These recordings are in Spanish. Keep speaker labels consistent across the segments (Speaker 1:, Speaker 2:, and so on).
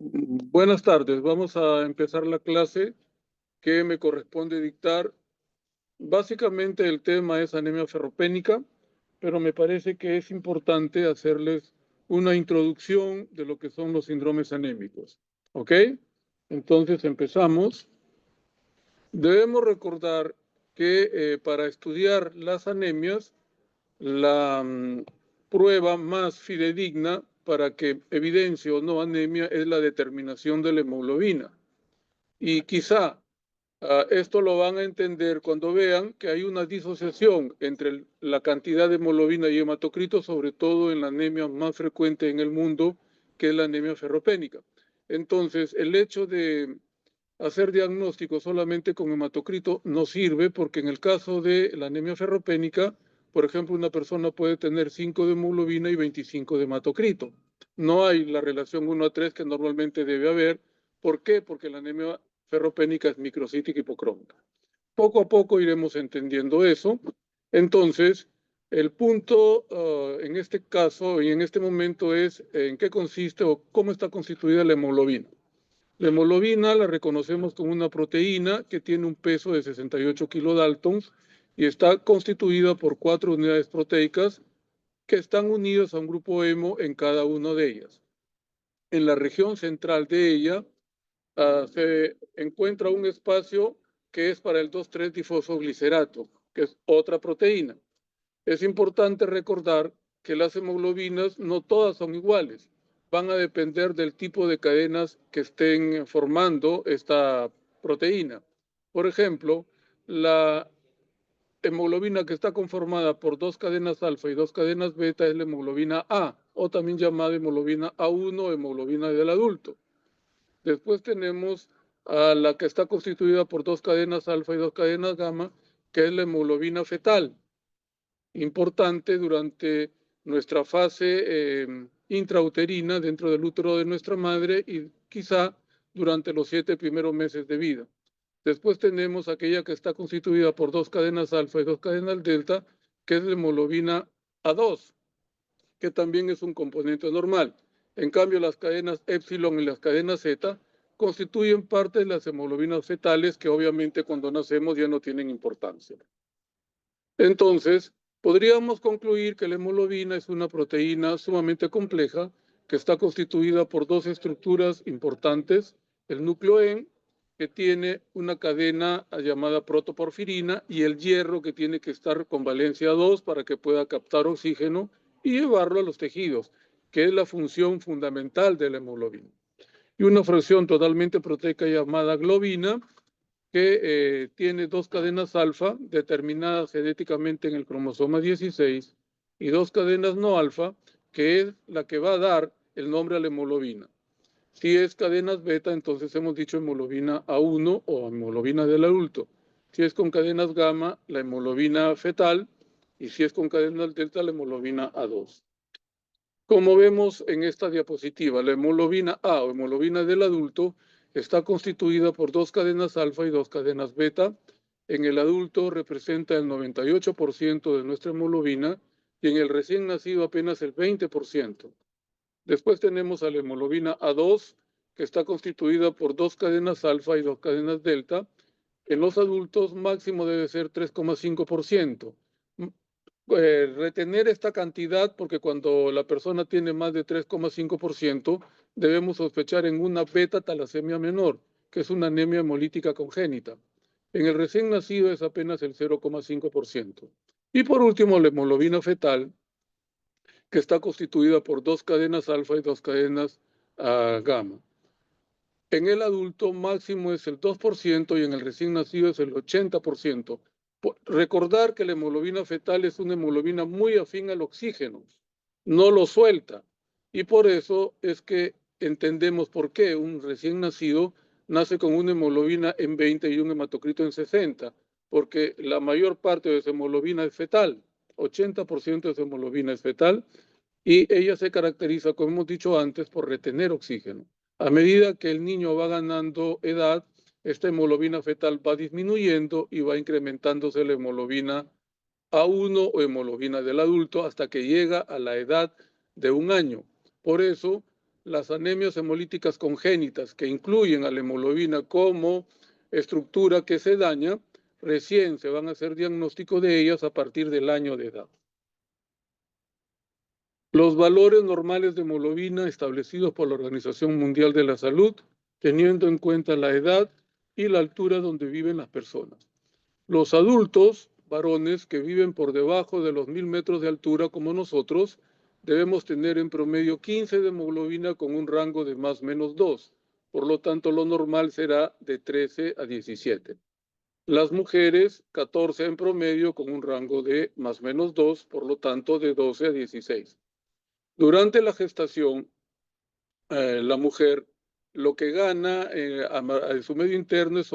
Speaker 1: Buenas tardes, vamos a empezar la clase que me corresponde dictar. Básicamente el tema es anemia ferropénica, pero me parece que es importante hacerles una introducción de lo que son los síndromes anémicos. ¿Ok? Entonces empezamos. Debemos recordar que para estudiar las anemias, la prueba más fidedigna para que evidencie o no anemia es la determinación de la hemoglobina. Y quizá esto lo van a entender cuando vean que hay una disociación entre la cantidad de hemoglobina y hematocrito, sobre todo en la anemia más frecuente en el mundo, que es la anemia ferropénica. Entonces, el hecho de hacer diagnóstico solamente con hematocrito no sirve porque en el caso de la anemia ferropénica, por ejemplo, una persona puede tener 5 de hemoglobina y 25 de hematocrito. No hay la relación 1:3 que normalmente debe haber. ¿Por qué? Porque la anemia ferropénica es microcítica hipocrómica. Poco a poco iremos entendiendo eso. Entonces, el punto en este caso y en este momento es en qué consiste o cómo está constituida la hemoglobina. La hemoglobina la reconocemos como una proteína que tiene un peso de 68 kilodaltons y está constituida por 4 unidades proteicas que están unidas a un grupo hemo en cada una de ellas. En la región central de ella se encuentra un espacio que es para el 2,3-difosfoglicerato, que es otra proteína. Es importante recordar que las hemoglobinas no todas son iguales, van a depender del tipo de cadenas que estén formando esta proteína. Por ejemplo, la hemoglobina que está conformada por 2 cadenas alfa y 2 cadenas beta es la hemoglobina A, o también llamada hemoglobina A1 o hemoglobina del adulto. Después tenemos a la que está constituida por 2 cadenas alfa y 2 cadenas gamma, que es la hemoglobina fetal, importante durante nuestra fase intrauterina dentro del útero de nuestra madre y quizá durante los 7 primeros meses de vida. Después tenemos aquella que está constituida por 2 cadenas alfa y 2 cadenas delta, que es la hemoglobina A2, que también es un componente normal. En cambio, las cadenas épsilon y las cadenas zeta constituyen parte de las hemoglobinas fetales que obviamente cuando nacemos ya no tienen importancia. Entonces, podríamos concluir que la hemoglobina es una proteína sumamente compleja que está constituida por 2 estructuras importantes, el nucleoén, que tiene una cadena llamada protoporfirina, y el hierro, que tiene que estar con valencia 2 para que pueda captar oxígeno y llevarlo a los tejidos, que es la función fundamental de la hemoglobina. Y una fracción totalmente proteica llamada globina, que tiene 2 cadenas alfa determinadas genéticamente en el cromosoma 16 y 2 cadenas no alfa, que es la que va a dar el nombre a la hemoglobina. Si es cadenas beta, entonces hemos dicho hemoglobina A1 o hemoglobina del adulto. Si es con cadenas gamma, la hemoglobina fetal, y si es con cadenas delta, la hemoglobina A2. Como vemos en esta diapositiva, la hemoglobina A o hemoglobina del adulto está constituida por 2 cadenas alfa y 2 cadenas beta. En el adulto representa el 98% de nuestra hemoglobina y en el recién nacido apenas el 20%. Después tenemos a la hemoglobina A2, que está constituida por 2 cadenas alfa y 2 cadenas delta. En los adultos máximo debe ser 3,5%. Retener esta cantidad porque cuando la persona tiene más de 3,5% debemos sospechar en una beta talasemia menor, que es una anemia hemolítica congénita. En el recién nacido es apenas el 0,5%. Y por último, la hemoglobina fetal, que está constituida por 2 cadenas alfa y 2 cadenas gamma. En el adulto máximo es el 2% y en el recién nacido es el 80%. Recordar que la hemoglobina fetal es una hemoglobina muy afín al oxígeno, no lo suelta. Y por eso es que entendemos por qué un recién nacido nace con una hemoglobina en 20 y un hematocrito en 60, porque la mayor parte de su hemoglobina es fetal, 80% de su hemoglobina es fetal, y ella se caracteriza, como hemos dicho antes, por retener oxígeno. A medida que el niño va ganando edad, esta hemoglobina fetal va disminuyendo y va incrementándose la hemoglobina A1 o hemoglobina del adulto hasta que llega a la edad de 1 año. Por eso, las anemias hemolíticas congénitas, que incluyen a la hemoglobina como estructura que se daña, recién se van a hacer diagnóstico de ellas a partir del año de edad. Los valores normales de hemoglobina establecidos por la Organización Mundial de la Salud, teniendo en cuenta la edad y la altura donde viven las personas. Los adultos, varones que viven por debajo de los 1000 metros de altura como nosotros, debemos tener en promedio 15 de hemoglobina con un rango de más o menos 2. Por lo tanto, lo normal será de 13 a 17. Las mujeres, 14 en promedio con un rango de más o menos 2, por lo tanto, de 12 a 16. Durante la gestación, la mujer lo que gana en su medio interno es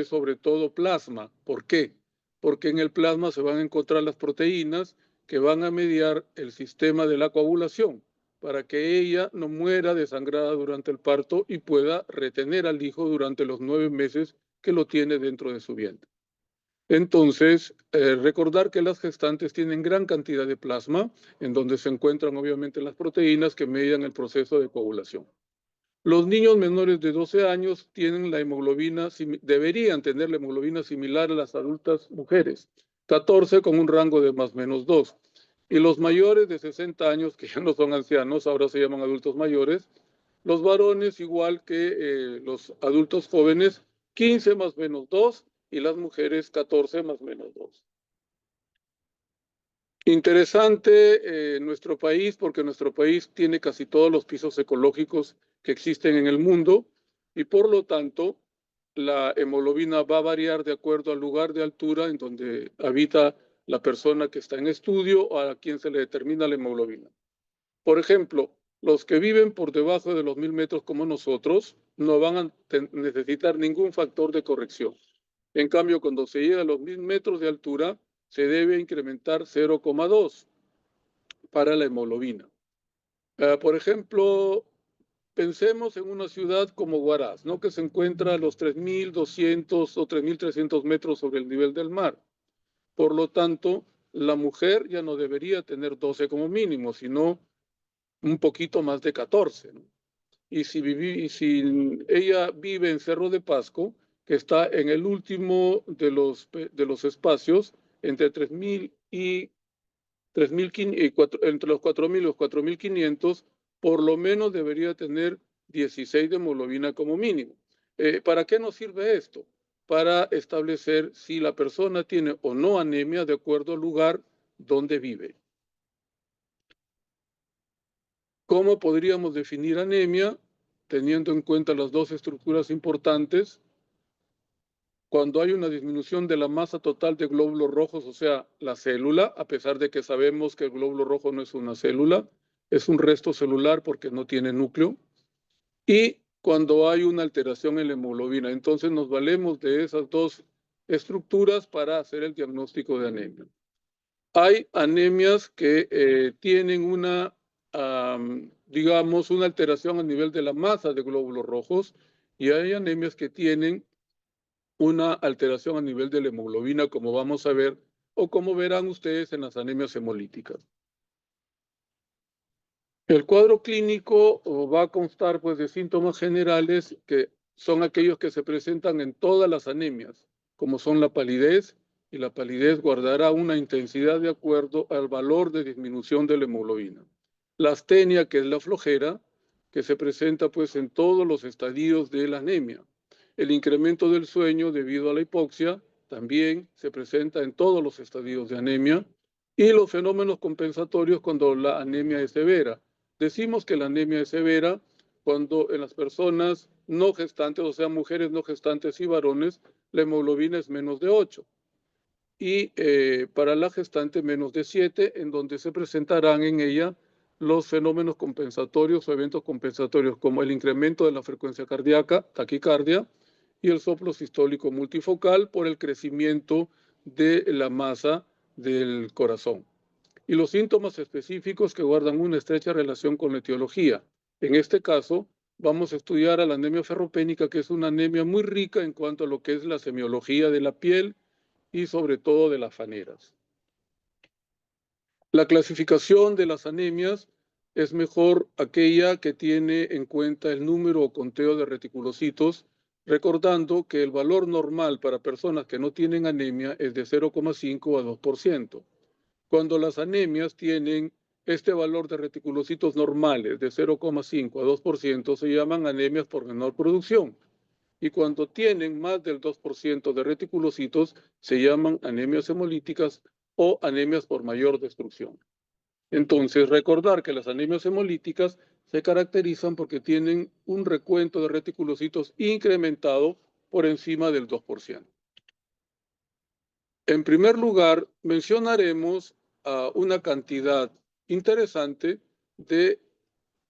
Speaker 1: sobre todo plasma. ¿Por qué? Porque en el plasma se van a encontrar las proteínas que van a mediar el sistema de la coagulación para que ella no muera desangrada durante el parto y pueda retener al hijo durante los 9 meses que lo tiene dentro de su vientre. Entonces, recordar que las gestantes tienen gran cantidad de plasma, en donde se encuentran obviamente las proteínas que median el proceso de coagulación. Los niños menores de 12 años tienen la hemoglobina, deberían tener la hemoglobina similar a las adultas mujeres, 14 con un rango de más o menos 2. Y los mayores de 60 años, que ya no son ancianos, ahora se llaman adultos mayores, los varones igual que los adultos jóvenes, 15 más o menos 2, y las mujeres 14 más o menos 2. Interesante nuestro país, porque nuestro país tiene casi todos los pisos ecológicos que existen en el mundo y por lo tanto la hemoglobina va a variar de acuerdo al lugar de altura en donde habita la persona que está en estudio o a quien se le determina la hemoglobina. Por ejemplo, los que viven por debajo de los 1000 metros como nosotros no van a necesitar ningún factor de corrección. En cambio, cuando se llega a los 1000 metros de altura, se debe incrementar 0,2 para la hemoglobina. Por ejemplo, pensemos en una ciudad como Huaraz, ¿no? Que se encuentra a los 3200 o 3300 metros sobre el nivel del mar. Por lo tanto, la mujer ya no debería tener 12 como mínimo, sino un poquito más de 14, ¿no? Y si ella vive en Cerro de Pasco, que está en el último de los espacios, entre 3000 y 3500, entre los 4000 y los 4500, por lo menos debería tener 16 de hemoglobina como mínimo. ¿Para qué nos sirve esto? Para establecer si la persona tiene o no anemia de acuerdo al lugar donde vive. ¿Cómo podríamos definir anemia? Teniendo en cuenta las dos estructuras importantes. Cuando hay una disminución de la masa total de glóbulos rojos, o sea, la célula, a pesar de que sabemos que el glóbulo rojo no es una célula, es un resto celular porque no tiene núcleo, y cuando hay una alteración en la hemoglobina. Entonces nos valemos de esas dos estructuras para hacer el diagnóstico de anemia. Hay anemias que tienen una, digamos, una alteración a nivel de la masa de glóbulos rojos y hay anemias que tienen una alteración a nivel de la hemoglobina, como vamos a ver, o como verán ustedes en las anemias hemolíticas. El cuadro clínico va a constar pues, de síntomas generales que son aquellos que se presentan en todas las anemias, como son la palidez, y la palidez guardará una intensidad de acuerdo al valor de disminución de la hemoglobina. La astenia, que es la flojera, que se presenta pues en todos los estadios de la anemia. El incremento del sueño debido a la hipoxia también se presenta en todos los estadios de anemia y los fenómenos compensatorios cuando la anemia es severa. Decimos que la anemia es severa cuando en las personas no gestantes, o sea, mujeres no gestantes y varones, la hemoglobina es menos de 8 y para la gestante menos de 7, en donde se presentarán en ella los fenómenos compensatorios o eventos compensatorios como el incremento de la frecuencia cardíaca, taquicardia, y el soplo sistólico multifocal por el crecimiento de la masa del corazón. Y los síntomas específicos que guardan una estrecha relación con la etiología. En este caso, vamos a estudiar a la anemia ferropénica, que es una anemia muy rica en cuanto a lo que es la semiología de la piel y sobre todo de las faneras. La clasificación de las anemias es mejor aquella que tiene en cuenta el número o conteo de reticulocitos, recordando que el valor normal para personas que no tienen anemia es de 0,5 a 2%. Cuando las anemias tienen este valor de reticulocitos normales de 0,5 a 2%, se llaman anemias por menor producción. Y cuando tienen más del 2% de reticulocitos, se llaman anemias hemolíticas o anemias por mayor destrucción. Entonces, recordar que las anemias hemolíticas se caracterizan porque tienen un recuento de reticulocitos incrementado por encima del 2%. En primer lugar, mencionaremos una cantidad interesante de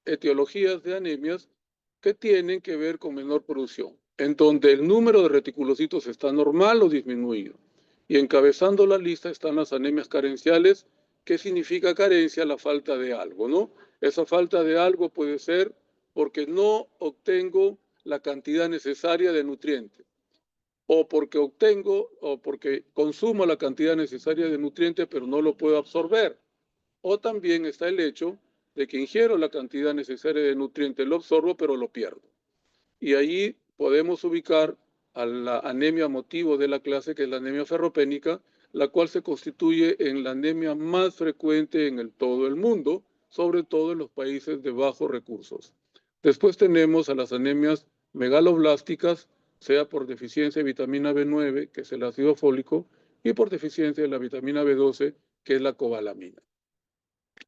Speaker 1: etiologías de anemias que tienen que ver con menor producción, en donde el número de reticulocitos está normal o disminuido. Y encabezando la lista están las anemias carenciales, que significa carencia, la falta de algo, ¿no? Esa falta de algo puede ser porque no obtengo la cantidad necesaria de nutrientes, o porque obtengo o porque consumo la cantidad necesaria de nutrientes pero no lo puedo absorber. O también está el hecho de que ingiero la cantidad necesaria de nutrientes, lo absorbo pero lo pierdo. Y allí podemos ubicar a la anemia motivo de la clase, que es la anemia ferropénica, la cual se constituye en la anemia más frecuente en todo el mundo, sobre todo en los países de bajos recursos. Después tenemos a las anemias megaloblásticas, sea por deficiencia de vitamina B9, que es el ácido fólico, y por deficiencia de la vitamina B12, que es la cobalamina.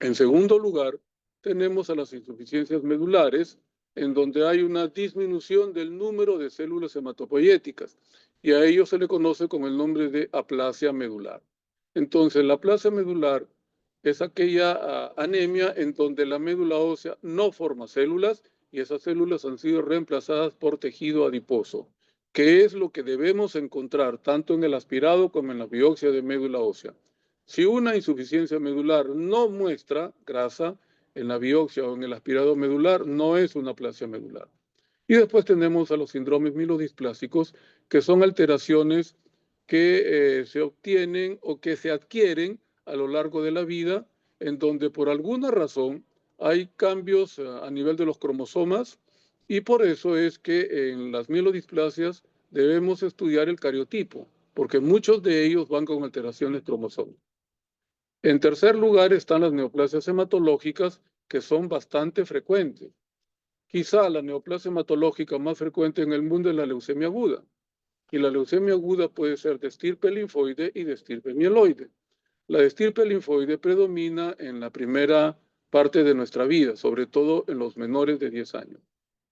Speaker 1: En segundo lugar, tenemos a las insuficiencias medulares, en donde hay una disminución del número de células hematopoyéticas, y a ello se le conoce con el nombre de aplasia medular. Entonces, la aplasia medular es aquella anemia en donde la médula ósea no forma células y esas células han sido reemplazadas por tejido adiposo, que es lo que debemos encontrar tanto en el aspirado como en la biopsia de médula ósea. Si una insuficiencia medular no muestra grasa en la biopsia o en el aspirado medular, no es una aplasia medular. Y después tenemos a los síndromes mielodisplásicos, que son alteraciones que se obtienen o que se adquieren a lo largo de la vida, en donde por alguna razón hay cambios a nivel de los cromosomas, y por eso es que en las mielodisplasias debemos estudiar el cariotipo, porque muchos de ellos van con alteraciones cromosómicas. En tercer lugar están las neoplasias hematológicas, que son bastante frecuentes. Quizá la neoplasia hematológica más frecuente en el mundo es la leucemia aguda. Y la leucemia aguda puede ser de estirpe linfoide y de estirpe mieloide. La de estirpe linfoide predomina en la primera parte de nuestra vida, sobre todo en los menores de 10 años.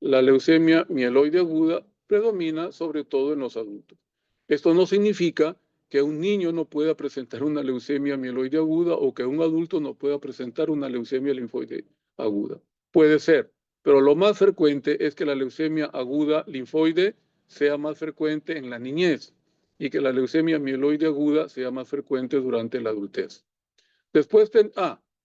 Speaker 1: La leucemia mieloide aguda predomina sobre todo en los adultos. Esto no significa que un niño no pueda presentar una leucemia mieloide aguda o que un adulto no pueda presentar una leucemia linfoide aguda. Puede ser, pero lo más frecuente es que la leucemia aguda linfoide sea más frecuente en la niñez y que la leucemia mieloide aguda sea más frecuente durante la adultez. Después,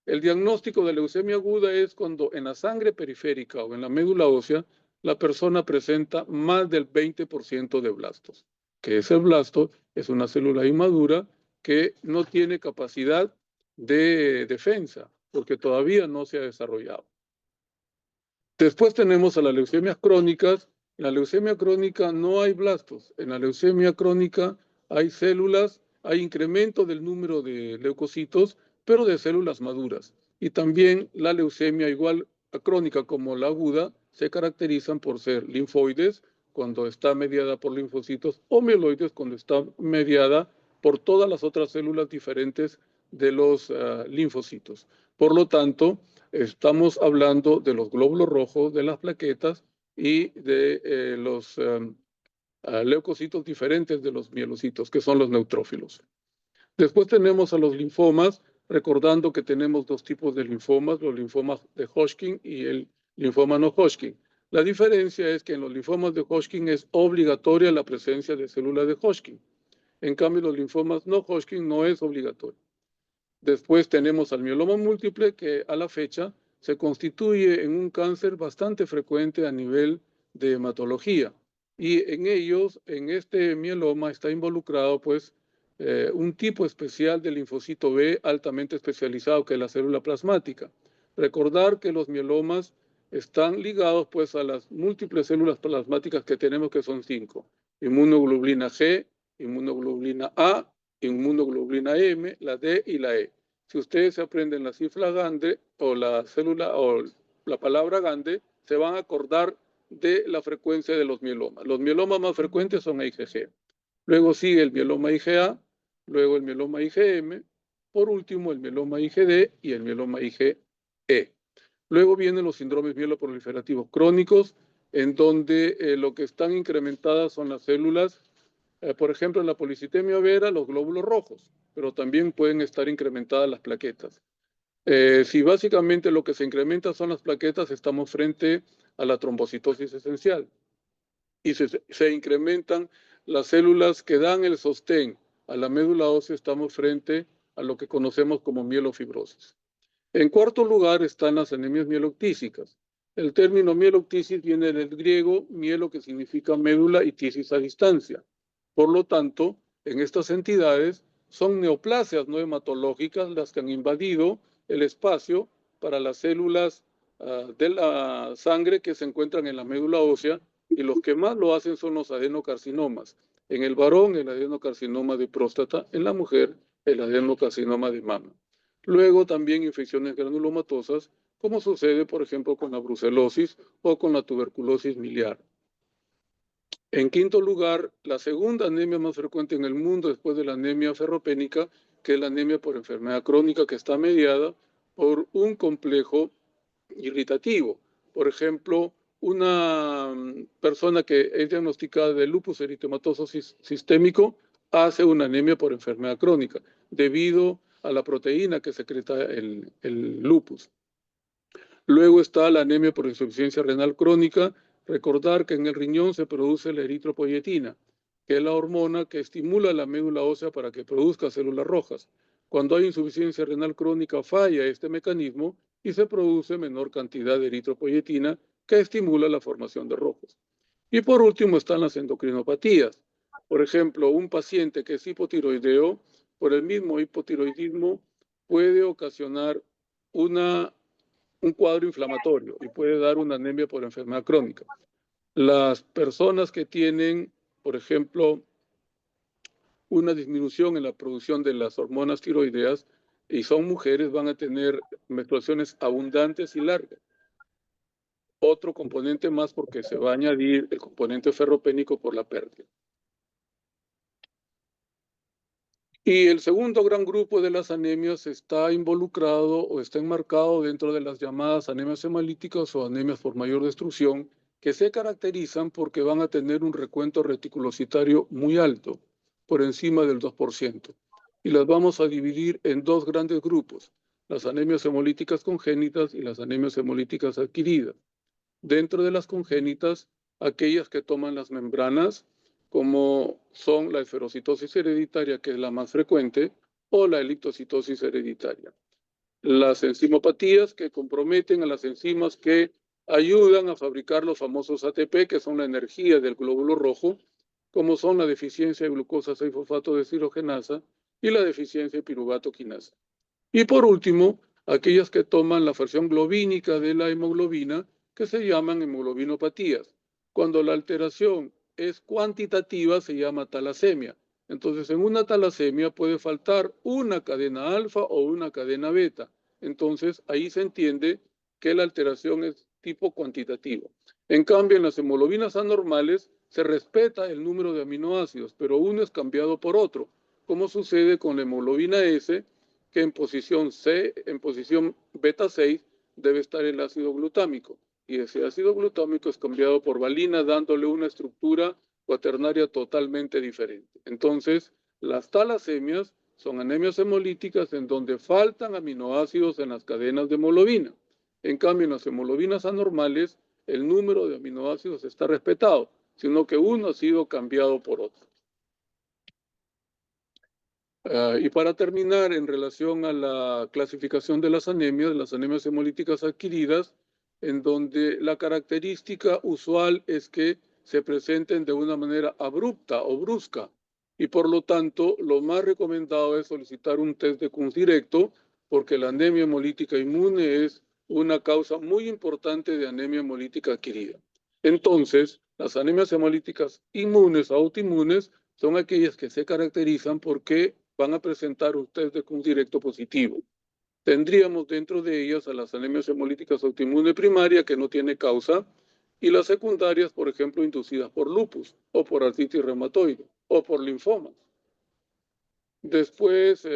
Speaker 1: el diagnóstico de leucemia aguda es cuando en la sangre periférica o en la médula ósea la persona presenta más del 20% de blastos, que ese blasto es una célula inmadura que no tiene capacidad de defensa porque todavía no se ha desarrollado. Después tenemos a las leucemias crónicas. En la leucemia crónica no hay blastos. En la leucemia crónica hay células, hay incremento del número de leucocitos, pero de células maduras. Y también la leucemia, igual crónica como la aguda, se caracterizan por ser linfoides cuando está mediada por linfocitos o mieloides cuando está mediada por todas las otras células diferentes de los linfocitos. Por lo tanto, estamos hablando de los glóbulos rojos, de las plaquetas y de los leucocitos diferentes de los mielocitos, que son los neutrófilos. Después tenemos a los linfomas, recordando que tenemos dos tipos de linfomas, los linfomas de Hodgkin y el linfoma no Hodgkin. La diferencia es que en los linfomas de Hodgkin es obligatoria la presencia de células de Hodgkin. En cambio, los linfomas no Hodgkin no es obligatorio. Después tenemos al mieloma múltiple, que a la fecha se constituye en un cáncer bastante frecuente a nivel de hematología. Y en ellos, en este mieloma está involucrado pues un tipo especial de linfocito B altamente especializado, que es la célula plasmática. Recordar que los mielomas están ligados pues a las múltiples células plasmáticas que tenemos, que son 5. Inmunoglobulina G, inmunoglobulina A, inmunoglobulina M, la D y la E. Si ustedes se aprenden la cifra Gande o la célula o la palabra Gande, se van a acordar de la frecuencia de los mielomas. Los mielomas más frecuentes son IgG. Luego sigue el mieloma IgA, luego el mieloma IgM, por último el mieloma IgD y el mieloma IgE. Luego vienen los síndromes mieloproliferativos crónicos, en donde lo que están incrementadas son las células, por ejemplo, en la policitemia vera, los glóbulos rojos, pero también pueden estar incrementadas las plaquetas. Si básicamente lo que se incrementa son las plaquetas, estamos frente a la trombocitosis esencial. Y se incrementan las células que dan el sostén a la médula ósea, estamos frente a lo que conocemos como mielofibrosis. En cuarto lugar están las anemias mieloctísicas. El término mieloctisis viene del griego mielo, que significa médula, y tisis a distancia. Por lo tanto, en estas entidades son neoplasias no hematológicas las que han invadido el espacio para las células de la sangre que se encuentran en la médula ósea, y los que más lo hacen son los adenocarcinomas. En el varón, el adenocarcinoma de próstata; en la mujer, el adenocarcinoma de mama. Luego también infecciones granulomatosas, como sucede, por ejemplo, con la brucelosis o con la tuberculosis miliar. En quinto lugar, la segunda anemia más frecuente en el mundo después de la anemia ferropénica, que es la anemia por enfermedad crónica, que está mediada por un complejo irritativo. Por ejemplo, una persona que es diagnosticada de lupus eritematoso sistémico hace una anemia por enfermedad crónica, debido a la proteína que secreta el lupus. Luego está la anemia por insuficiencia renal crónica. Recordar que en el riñón se produce la eritropoyetina, que es la hormona que estimula la médula ósea para que produzca células rojas. Cuando hay insuficiencia renal crónica, falla este mecanismo y se produce menor cantidad de eritropoyetina, que estimula la formación de rojos. Y por último están las endocrinopatías. Por ejemplo, un paciente que es hipotiroideo, por el mismo hipotiroidismo, puede ocasionar un cuadro inflamatorio y puede dar una anemia por enfermedad crónica. Las personas que tienen, por ejemplo, una disminución en la producción de las hormonas tiroideas y son mujeres, van a tener menstruaciones abundantes y largas. Otro componente más, porque se va a añadir el componente ferropénico por la pérdida. Y el segundo gran grupo de las anemias está involucrado o está enmarcado dentro de las llamadas anemias hemolíticas o anemias por mayor destrucción, que se caracterizan porque van a tener un recuento reticulocitario muy alto, por encima del 2%. Y las vamos a dividir en dos grandes grupos: las anemias hemolíticas congénitas y las anemias hemolíticas adquiridas. Dentro de las congénitas, aquellas que toman las membranas, como son la esferocitosis hereditaria, que es la más frecuente, o la elictocitosis hereditaria. Las enzimopatías, que comprometen a las enzimas que ayudan a fabricar los famosos ATP, que son la energía del glóbulo rojo, como son la deficiencia de glucosa 6-fosfato deshidrogenasa y la deficiencia de piruvato quinasa. Y por último, aquellas que toman la fracción globínica de la hemoglobina, que se llaman hemoglobinopatías. Cuando la alteración es cuantitativa, se llama talasemia. Entonces, en una talasemia puede faltar una cadena alfa o una cadena beta. Entonces, ahí se entiende que la alteración es tipo cuantitativo. En cambio, en las hemoglobinas anormales se respeta el número de aminoácidos, pero uno es cambiado por otro, como sucede con la hemoglobina S, que en posición beta 6 debe estar el ácido glutámico, y ese ácido glutámico es cambiado por valina, dándole una estructura cuaternaria totalmente diferente. Entonces, las talasemias son anemias hemolíticas en donde faltan aminoácidos en las cadenas de hemoglobina. En cambio, en las hemoglobinas anormales, el número de aminoácidos está respetado, sino que uno ha sido cambiado por otro. Y para terminar, en relación a la clasificación de las anemias hemolíticas adquiridas, en donde la característica usual es que se presenten de una manera abrupta o brusca, y por lo tanto lo más recomendado es solicitar un test de Kunz directo, porque la anemia hemolítica inmune es una causa muy importante de anemia hemolítica adquirida. Entonces, las anemias hemolíticas inmunes o autoinmunes son aquellas que se caracterizan porque van a presentar un test de Kuhn directo positivo. Tendríamos dentro de ellas a las anemias hemolíticas autoinmunes primaria que no tiene causa y las secundarias, por ejemplo, inducidas por lupus o por artritis reumatoide o por linfomas. Después,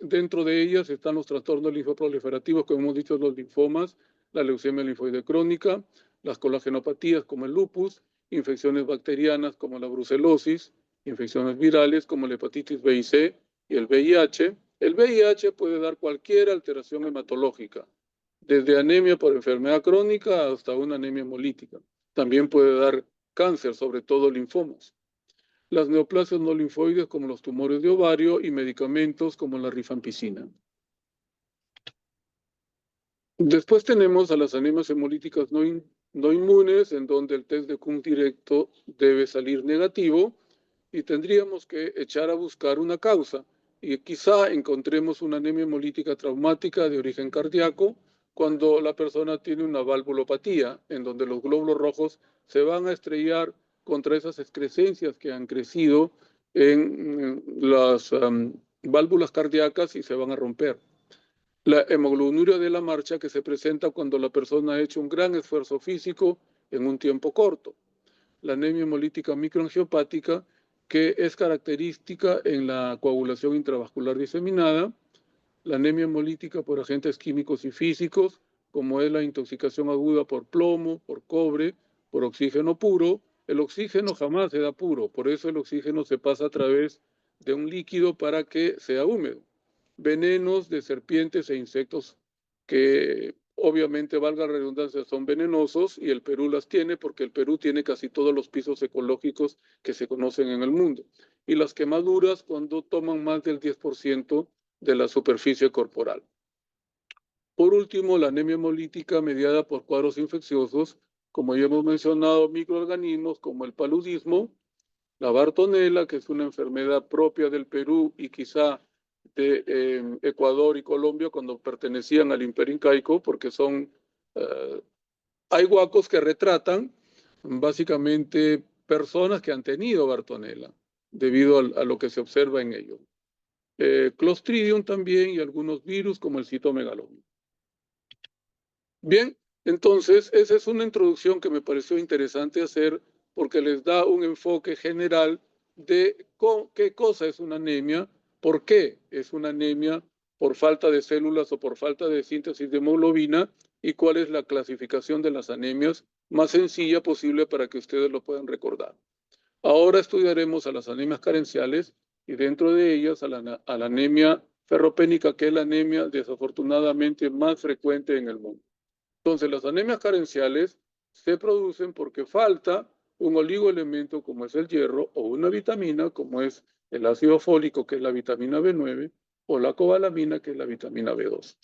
Speaker 1: dentro de ellas están los trastornos linfoproliferativos, como hemos dicho, los linfomas, la leucemia linfoide crónica, las colagenopatías como el lupus, infecciones bacterianas como la brucelosis, infecciones virales como la hepatitis B y C y el VIH. El VIH puede dar cualquier alteración hematológica, desde anemia por enfermedad crónica hasta una anemia hemolítica. También puede dar cáncer, sobre todo linfomas. Las neoplasias no linfoides como los tumores de ovario y medicamentos como la rifampicina. Después tenemos a las anemias hemolíticas no inmunes, en donde el test de Kuhn directo debe salir negativo y tendríamos que echar a buscar una causa. Y quizá encontremos una anemia hemolítica traumática de origen cardíaco cuando la persona tiene una valvulopatía, en donde los glóbulos rojos se van a estrellar contra esas excrescencias que han crecido en las válvulas cardíacas y se van a romper. La hemoglobinuria de la marcha que se presenta cuando la persona ha hecho un gran esfuerzo físico en un tiempo corto. La anemia hemolítica microangiopática, que es característica en la coagulación intravascular diseminada. La anemia hemolítica por agentes químicos y físicos, como es la intoxicación aguda por plomo, por cobre, por oxígeno puro. El oxígeno jamás se da puro, por eso el oxígeno se pasa a través de un líquido para que sea húmedo. Venenos de serpientes e insectos que obviamente, valga la redundancia, son venenosos y el Perú las tiene porque el Perú tiene casi todos los pisos ecológicos que se conocen en el mundo. Y las quemaduras cuando toman más del 10% de la superficie corporal. Por último, la anemia hemolítica mediada por cuadros infecciosos, como ya hemos mencionado, microorganismos como el paludismo, la Bartonella, que es una enfermedad propia del Perú y quizá de Ecuador y Colombia cuando pertenecían al Imperio Incaico, porque hay huacos que retratan básicamente personas que han tenido Bartonella, debido a lo que se observa en ellos. Clostridium también y algunos virus como el citomegaloma. Bien, entonces esa es una introducción que me pareció interesante hacer porque les da un enfoque general de qué cosa es una anemia, por qué es una anemia por falta de células o por falta de síntesis de hemoglobina y cuál es la clasificación de las anemias más sencilla posible para que ustedes lo puedan recordar. Ahora estudiaremos a las anemias carenciales y dentro de ellas a la anemia ferropénica, que es la anemia desafortunadamente más frecuente en el mundo. Entonces, las anemias carenciales se producen porque falta un oligoelemento como es el hierro o una vitamina como es el ácido fólico, que es la vitamina B9, o la cobalamina, que es la vitamina B2.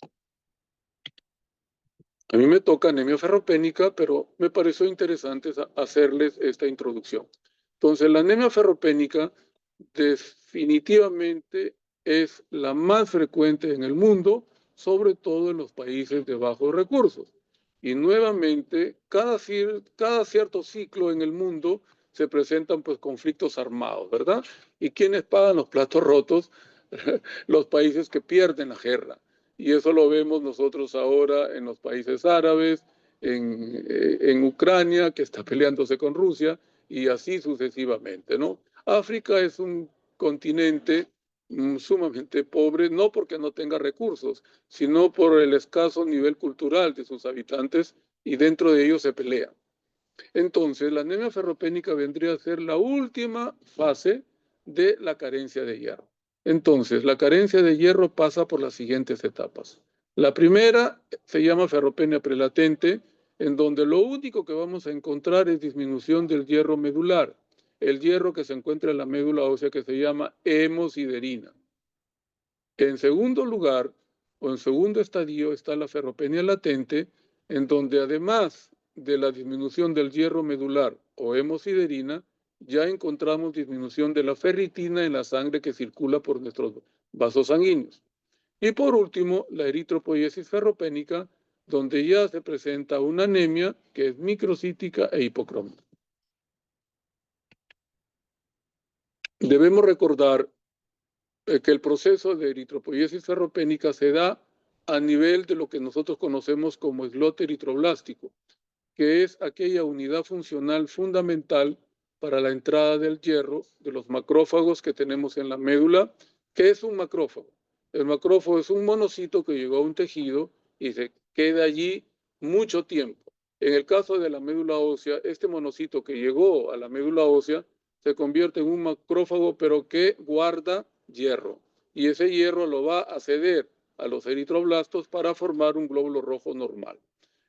Speaker 1: A mí me toca anemia ferropénica, pero me pareció interesante hacerles esta introducción. Entonces, la anemia ferropénica definitivamente es la más frecuente en el mundo, sobre todo en los países de bajos recursos. Y nuevamente, cada cierto ciclo en el mundo se presentan pues conflictos armados, ¿verdad? ¿Y quiénes pagan los platos rotos? Los países que pierden la guerra. Y eso lo vemos nosotros ahora en los países árabes, en Ucrania, que está peleándose con Rusia, y así sucesivamente, ¿no? África es un continente sumamente pobre, no porque no tenga recursos, sino por el escaso nivel cultural de sus habitantes y dentro de ellos se pelea. Entonces, la anemia ferropénica vendría a ser la última fase de la carencia de hierro. Entonces, la carencia de hierro pasa por las siguientes etapas. La primera se llama ferropenia prelatente, en donde lo único que vamos a encontrar es disminución del hierro medular, el hierro que se encuentra en la médula ósea que se llama hemosiderina. En segundo lugar, o en segundo estadio, está la ferropenia latente, en donde además de la disminución del hierro medular o hemosiderina, ya encontramos disminución de la ferritina en la sangre que circula por nuestros vasos sanguíneos. Y por último, la eritropoiesis ferropénica, donde ya se presenta una anemia que es microcítica e hipocrómica. Debemos recordar que el proceso de eritropoiesis ferropénica se da a nivel de lo que nosotros conocemos como islote eritroblástico, que es aquella unidad funcional fundamental para la entrada del hierro de los macrófagos que tenemos en la médula. ¿Qué es un macrófago? El macrófago es un monocito que llegó a un tejido y se queda allí mucho tiempo. En el caso de la médula ósea, este monocito que llegó a la médula ósea se convierte en un macrófago, pero que guarda hierro. Y ese hierro lo va a ceder a los eritroblastos para formar un glóbulo rojo normal.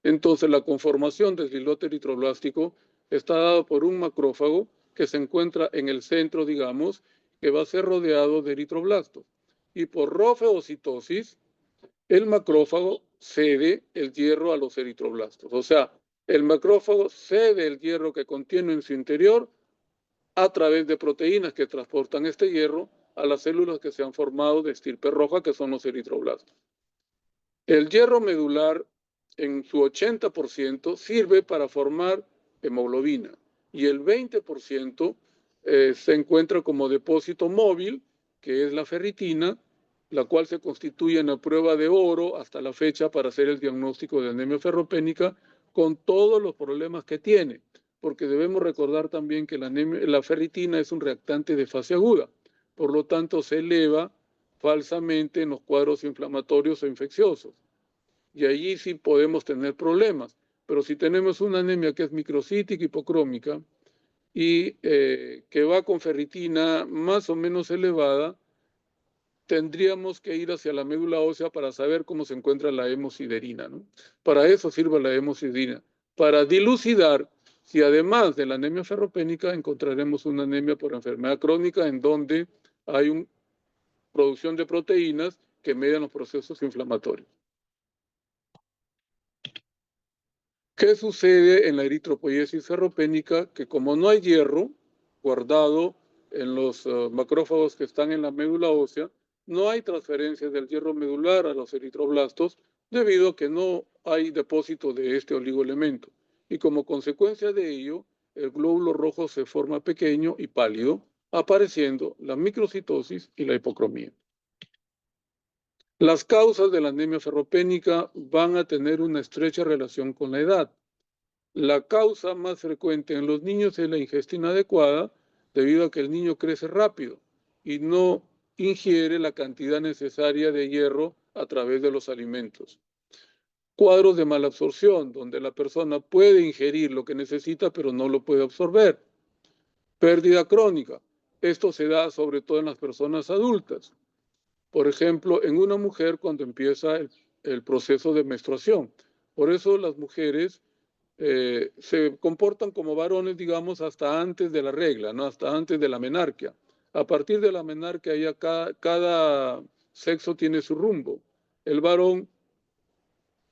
Speaker 1: Entonces, la conformación del islote eritroblástico está dado por un macrófago que se encuentra en el centro, digamos, que va a ser rodeado de eritroblastos. Y por rofeocitosis, el macrófago cede el hierro a los eritroblastos. O sea, el macrófago cede el hierro que contiene en su interior a través de proteínas que transportan este hierro a las células que se han formado de estirpe roja, que son los eritroblastos. El hierro medular, en su 80%, sirve para formar hemoglobina y el 20% se encuentra como depósito móvil, que es la ferritina, la cual se constituye en la prueba de oro hasta la fecha para hacer el diagnóstico de anemia ferropénica con todos los problemas que tiene, porque debemos recordar también que la ferritina es un reactante de fase aguda, por lo tanto se eleva falsamente en los cuadros inflamatorios o infecciosos. Y allí sí podemos tener problemas. Pero si tenemos una anemia que es microcítica hipocrómica y que va con ferritina más o menos elevada, tendríamos que ir hacia la médula ósea para saber cómo se encuentra la hemosiderina, ¿no? Para eso sirve la hemosiderina, para dilucidar si además de la anemia ferropénica encontraremos una anemia por enfermedad crónica en donde hay una producción de proteínas que median los procesos inflamatorios. ¿Qué sucede en la eritropoiesis ferropénica? Que como no hay hierro guardado en los macrófagos que están en la médula ósea, no hay transferencia del hierro medular a los eritroblastos debido a que no hay depósito de este oligoelemento. Y como consecuencia de ello, el glóbulo rojo se forma pequeño y pálido, apareciendo la microcitosis y la hipocromía. Las causas de la anemia ferropénica van a tener una estrecha relación con la edad. La causa más frecuente en los niños es la ingesta inadecuada, debido a que el niño crece rápido y no ingiere la cantidad necesaria de hierro a través de los alimentos. Cuadros de malabsorción, donde la persona puede ingerir lo que necesita, pero no lo puede absorber. Pérdida crónica. Esto se da sobre todo en las personas adultas. Por ejemplo, en una mujer cuando empieza el proceso de menstruación. Por eso las mujeres se comportan como varones, digamos, hasta antes de la regla, ¿no? Hasta antes de la menarquia. A partir de la menarquia ya cada sexo tiene su rumbo. El varón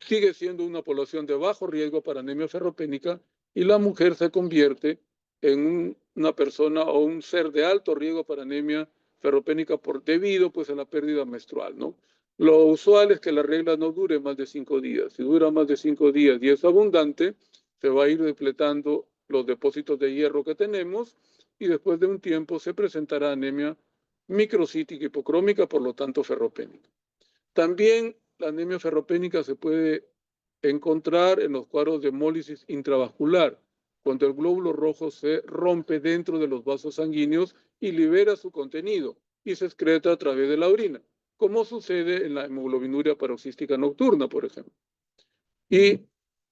Speaker 1: sigue siendo una población de bajo riesgo para anemia ferropénica y la mujer se convierte en una persona o un ser de alto riesgo para anemia ferropénica debido pues a la pérdida menstrual, ¿no? Lo usual es que la regla no dure más de 5 días. Si dura más de 5 días y es abundante, se va a ir depletando los depósitos de hierro que tenemos y después de un tiempo se presentará anemia microcítica hipocrómica, por lo tanto ferropénica. También la anemia ferropénica se puede encontrar en los cuadros de hemólisis intravascular, cuando el glóbulo rojo se rompe dentro de los vasos sanguíneos y libera su contenido y se excreta a través de la orina, como sucede en la hemoglobinuria paroxística nocturna, por ejemplo. Y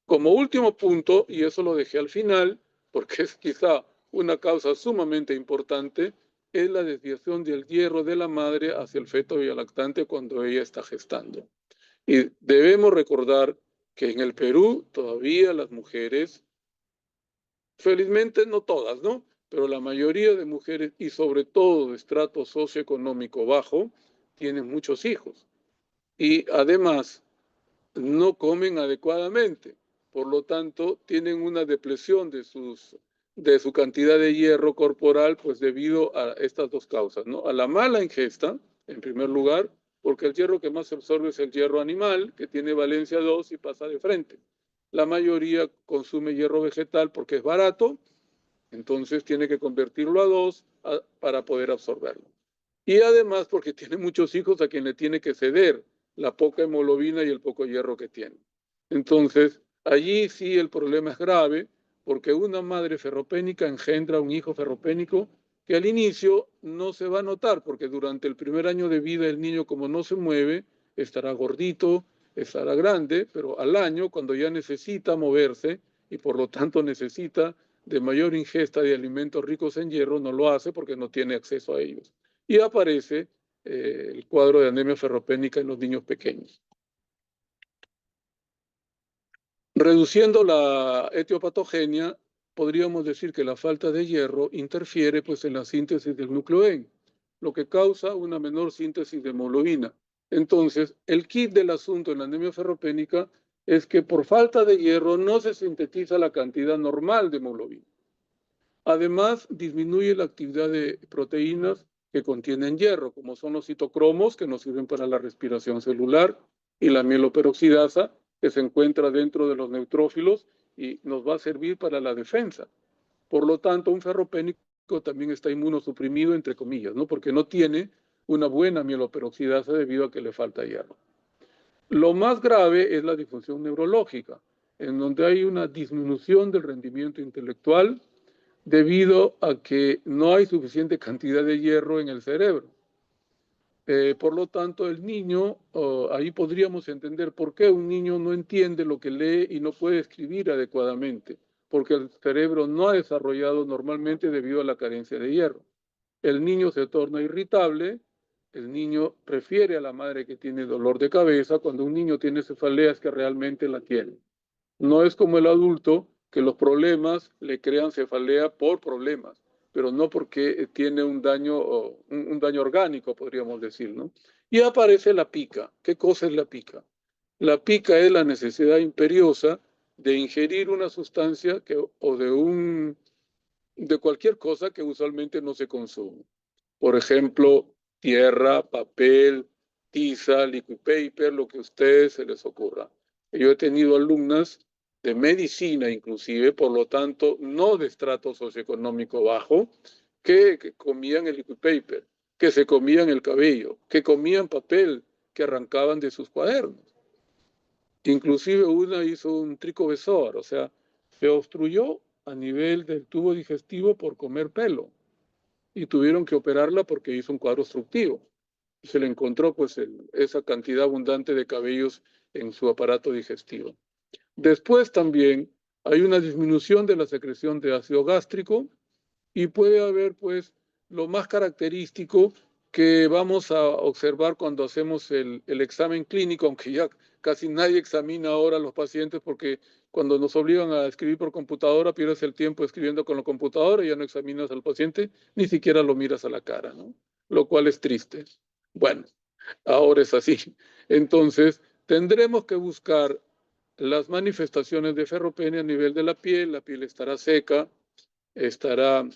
Speaker 1: como último punto, y eso lo dejé al final, porque es quizá una causa sumamente importante, es la desviación del hierro de la madre hacia el feto biolactante cuando ella está gestando. Y debemos recordar que en el Perú todavía las mujeres, felizmente no todas, ¿no? Pero la mayoría de mujeres, y sobre todo de estrato socioeconómico bajo, tienen muchos hijos. Y además no comen adecuadamente. Por lo tanto, tienen una depresión de su cantidad de hierro corporal, pues debido a estas dos causas, ¿no? A la mala ingesta, en primer lugar, porque el hierro que más se absorbe es el hierro animal, que tiene valencia 2 y pasa de frente. La mayoría consume hierro vegetal porque es barato, entonces tiene que convertirlo a 2 para poder absorberlo. Y además porque tiene muchos hijos a quien le tiene que ceder la poca hemoglobina y el poco hierro que tiene. Entonces, allí sí el problema es grave, porque una madre ferropénica engendra un hijo ferropénico que al inicio no se va a notar, porque durante el primer año de vida el niño, como no se mueve, estará gordito, estará grande, pero al año, cuando ya necesita moverse y por lo tanto necesita de mayor ingesta de alimentos ricos en hierro, no lo hace porque no tiene acceso a ellos. Y aparece el cuadro de anemia ferropénica en los niños pequeños. Reduciendo la etiopatogenia, podríamos decir que la falta de hierro interfiere pues, en la síntesis del nucleoén, lo que causa una menor síntesis de hemoglobina. Entonces, el kit del asunto en la anemia ferropénica es que por falta de hierro no se sintetiza la cantidad normal de hemoglobina. Además, disminuye la actividad de proteínas que contienen hierro, como son los citocromos, que nos sirven para la respiración celular, y la mieloperoxidasa, que se encuentra dentro de los neutrófilos y nos va a servir para la defensa. Por lo tanto, un ferropénico también está inmunosuprimido, entre comillas, ¿no? Porque no tiene una buena mieloperoxidasa debido a que le falta hierro. Lo más grave es la disfunción neurológica, en donde hay una disminución del rendimiento intelectual, debido a que no hay suficiente cantidad de hierro en el cerebro. Por lo tanto, el niño, ahí podríamos entender por qué un niño no entiende lo que lee y no puede escribir adecuadamente, porque el cerebro no ha desarrollado normalmente debido a la carencia de hierro. El niño se torna irritable, el niño prefiere a la madre que tiene dolor de cabeza, cuando un niño tiene cefalea es que realmente la tiene. No es como el adulto, que los problemas le crean cefalea por problemas, pero no porque tiene un daño orgánico, podríamos decir, ¿no? Y aparece la pica. ¿Qué cosa es la pica? La pica es la necesidad imperiosa de ingerir una sustancia de cualquier cosa que usualmente no se consume. Por ejemplo, tierra, papel, tiza, liquid paper, lo que a ustedes se les ocurra. Yo he tenido alumnas de medicina inclusive, por lo tanto, no de estrato socioeconómico bajo, que comían el liquid paper, que se comían el cabello, que comían papel que arrancaban de sus cuadernos. Inclusive una hizo un tricobezoar, o sea, se obstruyó a nivel del tubo digestivo por comer pelo y tuvieron que operarla porque hizo un cuadro obstructivo. Se le encontró pues esa cantidad abundante de cabellos en su aparato digestivo. Después también hay una disminución de la secreción de ácido gástrico y puede haber pues lo más característico que vamos a observar cuando hacemos el examen clínico, aunque ya casi nadie examina ahora a los pacientes porque cuando nos obligan a escribir por computadora pierdes el tiempo escribiendo con la computadora y ya no examinas al paciente, ni siquiera lo miras a la cara, ¿no? Lo cual es triste. Bueno, ahora es así. Entonces, tendremos que buscar las manifestaciones de ferropenia a nivel de la piel estará seca, estará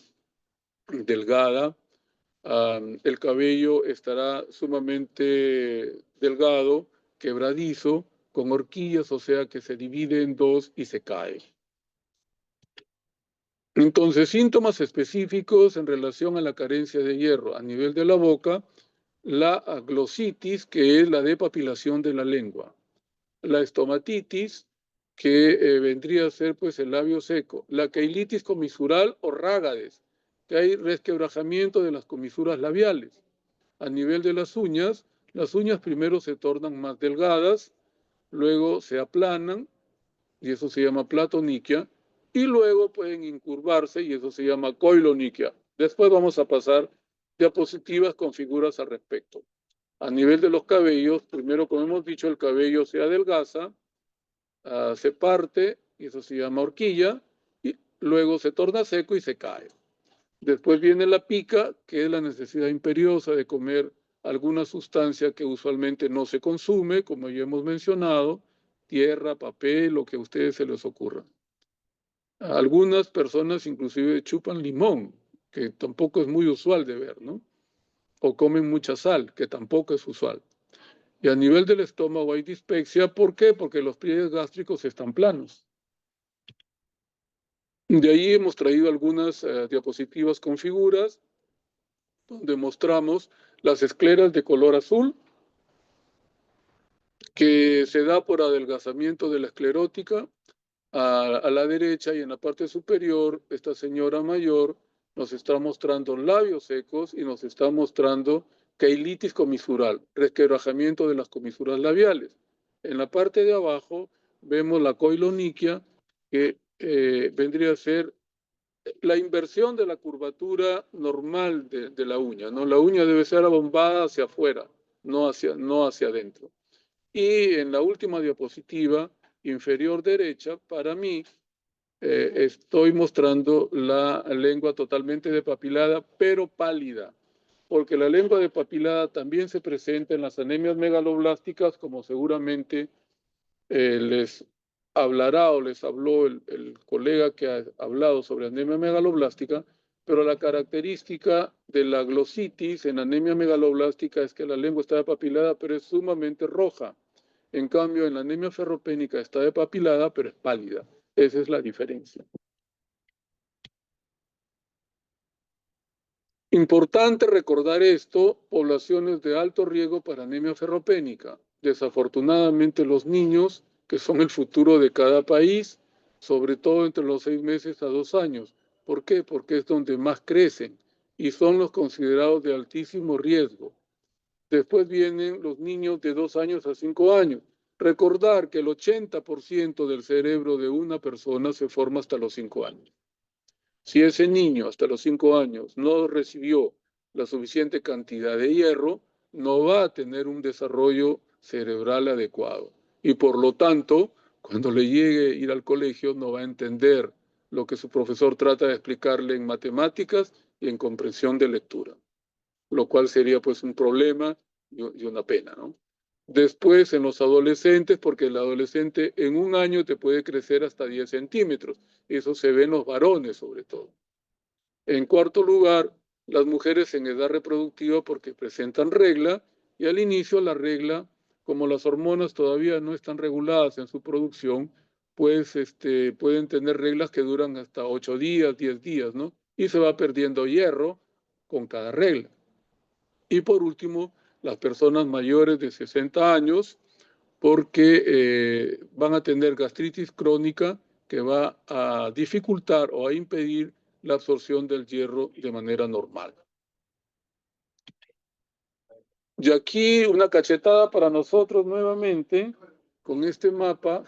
Speaker 1: delgada, el cabello estará sumamente delgado, quebradizo, con horquillas, o sea que se divide en dos y se cae. Entonces, síntomas específicos en relación a la carencia de hierro a nivel de la boca, la glossitis, que es la depapilación de la lengua, la estomatitis, que vendría a ser pues el labio seco, la queilitis comisural o rágades, que hay resquebrajamiento de las comisuras labiales. A nivel de las uñas primero se tornan más delgadas, luego se aplanan, y eso se llama platoniquia, y luego pueden incurvarse, y eso se llama coiloniquia. Después vamos a pasar diapositivas con figuras al respecto. A nivel de los cabellos, primero, como hemos dicho, el cabello se adelgaza, se parte, y eso se llama horquilla, y luego se torna seco y se cae. Después viene la pica, que es la necesidad imperiosa de comer alguna sustancia que usualmente no se consume, como ya hemos mencionado, tierra, papel, lo que a ustedes se les ocurra. Algunas personas inclusive chupan limón, que tampoco es muy usual de ver, ¿no? O comen mucha sal, que tampoco es usual. Y a nivel del estómago hay dispepsia. ¿Por qué? Porque los pliegues gástricos están planos. De ahí hemos traído algunas diapositivas con figuras donde mostramos las escleras de color azul que se da por adelgazamiento de la esclerótica. A la derecha y en la parte superior, esta señora mayor nos está mostrando labios secos y nos está mostrando queilitis comisural, resquebrajamiento de las comisuras labiales. En la parte de abajo vemos la coiloniquia, que vendría a ser la inversión de la curvatura normal de la uña, ¿no? La uña debe ser abombada hacia afuera, no hacia adentro. Y en la última diapositiva inferior derecha, para mí, estoy mostrando la lengua totalmente depapilada, pero pálida, porque la lengua depapilada también se presenta en las anemias megaloblásticas, como seguramente les hablará o les habló el colega que ha hablado sobre anemia megaloblástica, pero la característica de la glositis en anemia megaloblástica es que la lengua está depapilada, pero es sumamente roja. En cambio, en la anemia ferropénica está depapilada, pero es pálida. Esa es la diferencia. Importante recordar esto, poblaciones de alto riesgo para anemia ferropénica. Desafortunadamente los niños, que son el futuro de cada país, sobre todo entre los 6 meses a 2 años. ¿Por qué? Porque es donde más crecen y son los considerados de altísimo riesgo. Después vienen los niños de 2 años a 5 años. Recordar que el 80% del cerebro de una persona se forma hasta los 5 años. Si ese niño hasta los 5 años no recibió la suficiente cantidad de hierro, no va a tener un desarrollo cerebral adecuado. Y por lo tanto, cuando le llegue a ir al colegio, no va a entender lo que su profesor trata de explicarle en matemáticas y en comprensión de lectura, lo cual sería pues un problema y una pena, ¿no? Después en los adolescentes, porque el adolescente en un año te puede crecer hasta 10 centímetros. Eso se ve en los varones sobre todo. En cuarto lugar, las mujeres en edad reproductiva porque presentan regla y al inicio la regla, como las hormonas todavía no están reguladas en su producción, pues pueden tener reglas que duran hasta 8 días, 10 días, ¿no? Y se va perdiendo hierro con cada regla. Y por último, las personas mayores de 60 años, porque van a tener gastritis crónica que va a dificultar o a impedir la absorción del hierro de manera normal. Y aquí una cachetada para nosotros nuevamente con este mapa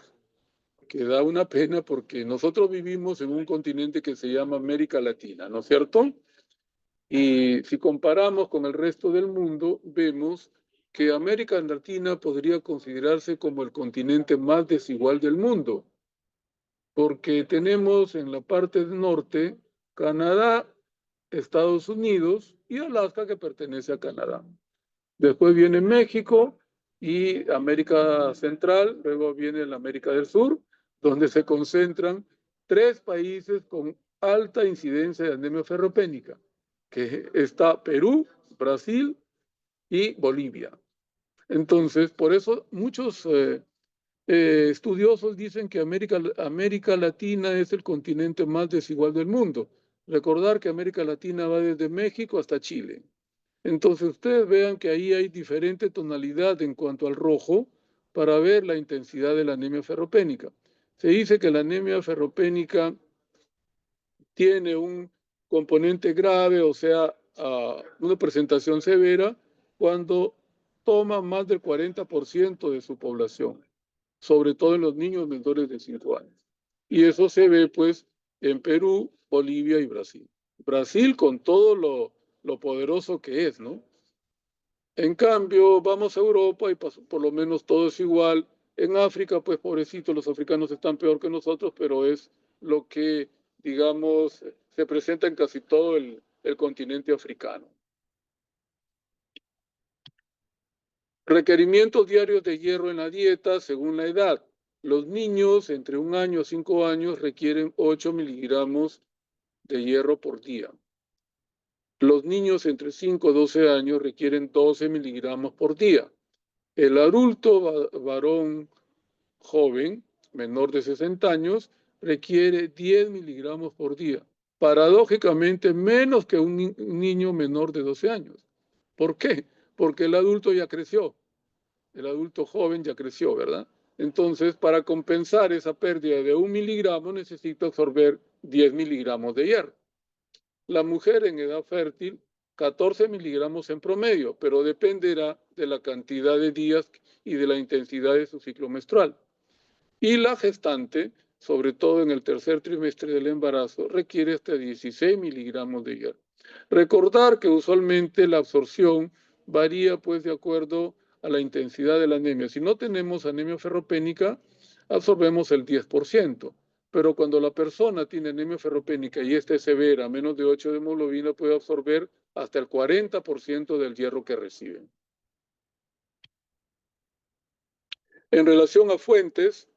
Speaker 1: que da una pena porque nosotros vivimos en un continente que se llama América Latina, ¿no es cierto? Y si comparamos con el resto del mundo, vemos que América Latina podría considerarse como el continente más desigual del mundo, porque tenemos en la parte norte Canadá, Estados Unidos y Alaska, que pertenece a Canadá. Después viene México y América Central, luego viene la América del Sur, donde se concentran 3 países con alta incidencia de anemia ferropénica, que está Perú, Brasil y Bolivia. Entonces, por eso muchos estudiosos dicen que América Latina es el continente más desigual del mundo. Recordar que América Latina va desde México hasta Chile. Entonces, ustedes vean que ahí hay diferente tonalidad en cuanto al rojo para ver la intensidad de la anemia ferropénica. Se dice que la anemia ferropénica tiene un componente grave, o sea, una presentación severa, cuando toma más del 40% de su población, sobre todo en los niños menores de 5 años. Y eso se ve, pues, en Perú, Bolivia y Brasil. Brasil con todo lo poderoso que es, ¿no? En cambio, vamos a Europa y por lo menos todo es igual. En África, pues pobrecitos, los africanos están peor que nosotros, pero es lo que, digamos, se presenta en casi todo el continente africano. Requerimientos diarios de hierro en la dieta según la edad. Los niños entre 1 año a 5 años requieren 8 miligramos de hierro por día. Los niños entre 5 a 12 años requieren 12 miligramos por día. El adulto varón joven, menor de 60 años, requiere 10 miligramos por día. Paradójicamente, menos que un niño menor de 12 años. ¿Por qué? Porque el adulto ya creció. El adulto joven ya creció, ¿verdad? Entonces, para compensar esa pérdida de 1 miligramo, necesita absorber 10 miligramos de hierro. La mujer en edad fértil, 14 miligramos en promedio, pero dependerá de la cantidad de días y de la intensidad de su ciclo menstrual. Y la gestante, sobre todo en el tercer trimestre del embarazo, requiere hasta 16 miligramos de hierro. Recordar que usualmente la absorción varía pues de acuerdo a la intensidad de la anemia. Si no tenemos anemia ferropénica, absorbemos el 10%. Pero cuando la persona tiene anemia ferropénica y esta es severa, menos de 8 de hemoglobina, puede absorber hasta el 40% del hierro que recibe. En relación a fuentes,